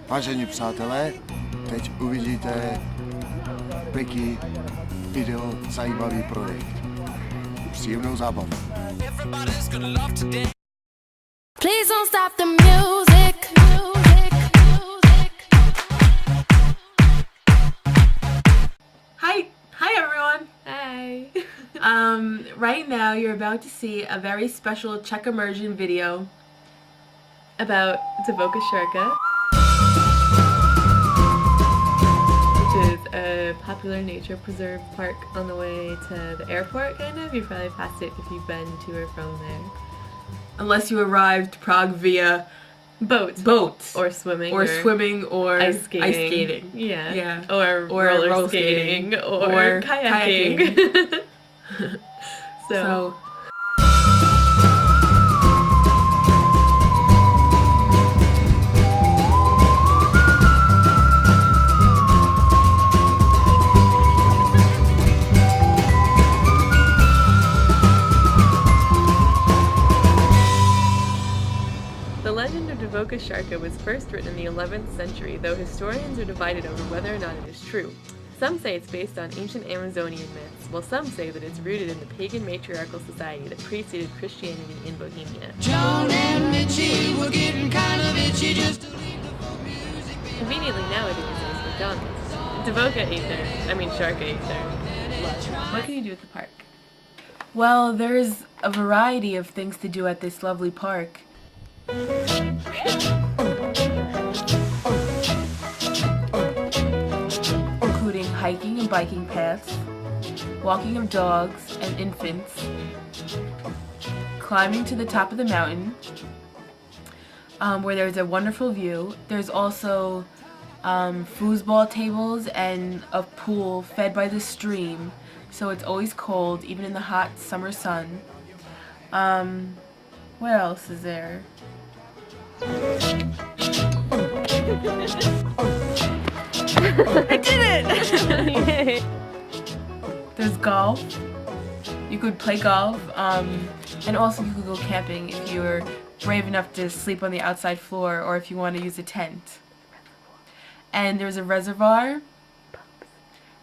Vážení přátelé, teď uvidíte Becky video zajímavý projekt. Příjemnou zábavu. Please don't stop the music. Hi everyone. Hi. Right now you're about to see a very special Czech immersion video About Dvoka Sarka, which is a popular nature preserve park on the way to the airport, kind of. You've probably passed it if you've been to or from there. unless you arrived to Prague via Boat. or swimming. or ice skating. Yeah. Or roller skating. Or kayaking. So the legend of Dvoka Sarka was first written in the 11th century, though historians are divided over whether or not it is true. Some say it's based on ancient Amazonian myths, while some say that it's rooted in the pagan matriarchal society that preceded Christianity in Bohemia. John and Mitchie were getting kind of itchy just to leave the folk music behind. Conveniently nowadays it's McDonald's. Dvoka ate there. I mean Sarka ate there. What can you do at the park? well, there's a variety of things to do at this lovely park. Including hiking and biking paths, walking of dogs and infants, climbing to the top of the mountain, where there's a wonderful view. There's also foosball tables and a pool fed by the stream, so it's always cold, even in the hot summer sun. What else is there? I did it! There's golf. You could play golf, and also you could go camping if you're brave enough to sleep on the outside floor or if you want to use a tent. And there's a reservoir.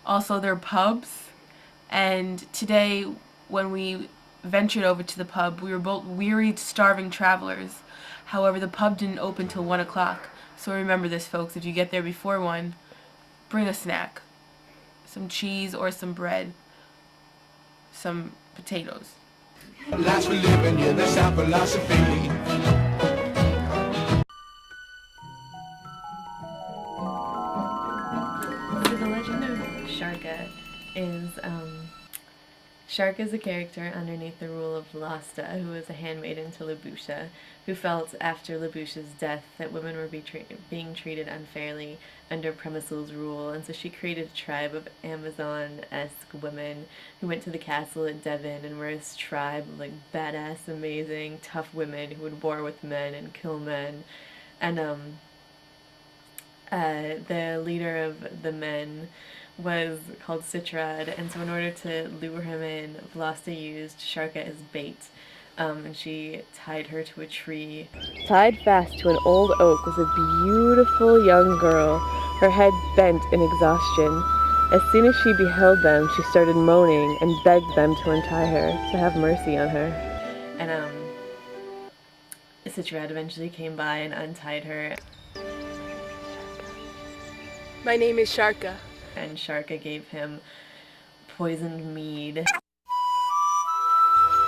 Also, there are pubs. And today, when we ventured over to the pub, we were both wearied, starving travelers. However, the pub didn't open till 1 o'clock. So remember this, folks. If you get there before 1, bring a snack. Some cheese or some bread. Some potatoes. Last we're living, yeah, that's our philosophy. So the legend of Sarka is, Sarka is a character underneath the rule of Vlasta, who was a handmaiden to Libusha, who felt after Libusha's death that women were being treated unfairly under Premisal's rule, and so she created a tribe of Amazon-esque women who went to the castle at Devon and were this tribe of like badass, amazing, tough women who would war with men and kill men. And the leader of the men was called Citrad, and so in order to lure him in, Vlasta used Sarka as bait, and she tied her to a tree. Tied fast to an old oak was a beautiful young girl, her head bent in exhaustion. As soon as she beheld them, she started moaning and begged them to untie her, to have mercy on her. And Citrad eventually came by and untied her. My name is Sarka. And Sarka gave him poisoned mead.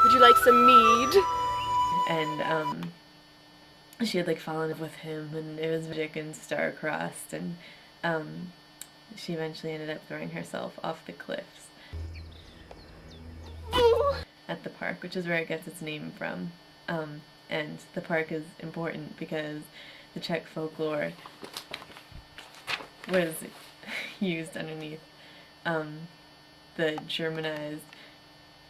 Would you like some mead? And she had like fallen in love with him, and it was magic and star-crossed, and she eventually ended up throwing herself off the cliffs at the park, which is where it gets its name from. And the park is important because the Czech folklore was used underneath the Germanized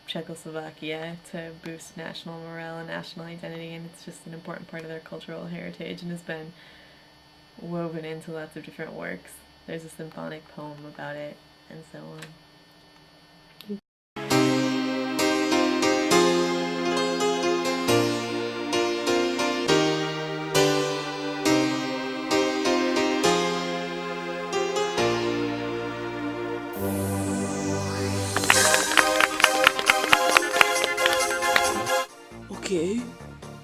Czechoslovakia to boost national morale and national identity, and it's just an important part of their cultural heritage and has been woven into lots of different works. There's a symphonic poem about it, and so on. Okay,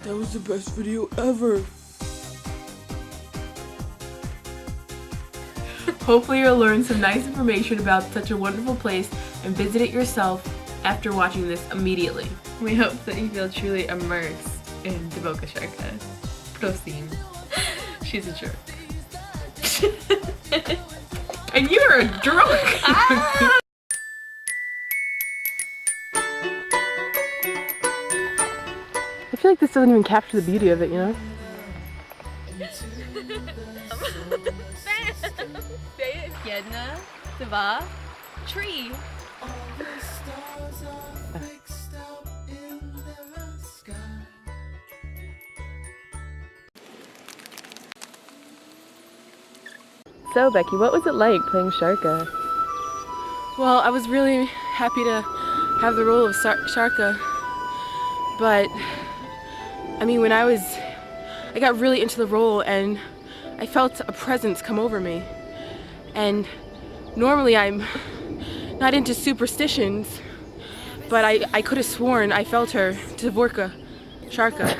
that was the best video ever. Hopefully you'll learn some nice information about such a wonderful place and visit it yourself after watching this immediately. We hope that you feel truly immersed in dvoka sarka. Prosím. She's a jerk. And you're a drunk! I feel like this doesn't even capture the beauty of it, you know? Jedna, dva, tree. So Becky, what was it like playing Sarka? Well, I was really happy to have the role of Sarka, but I mean, when I got really into the role and I felt a presence come over me. And normally I'm not into superstitions, but I could have sworn I felt her, dvoka, sarka.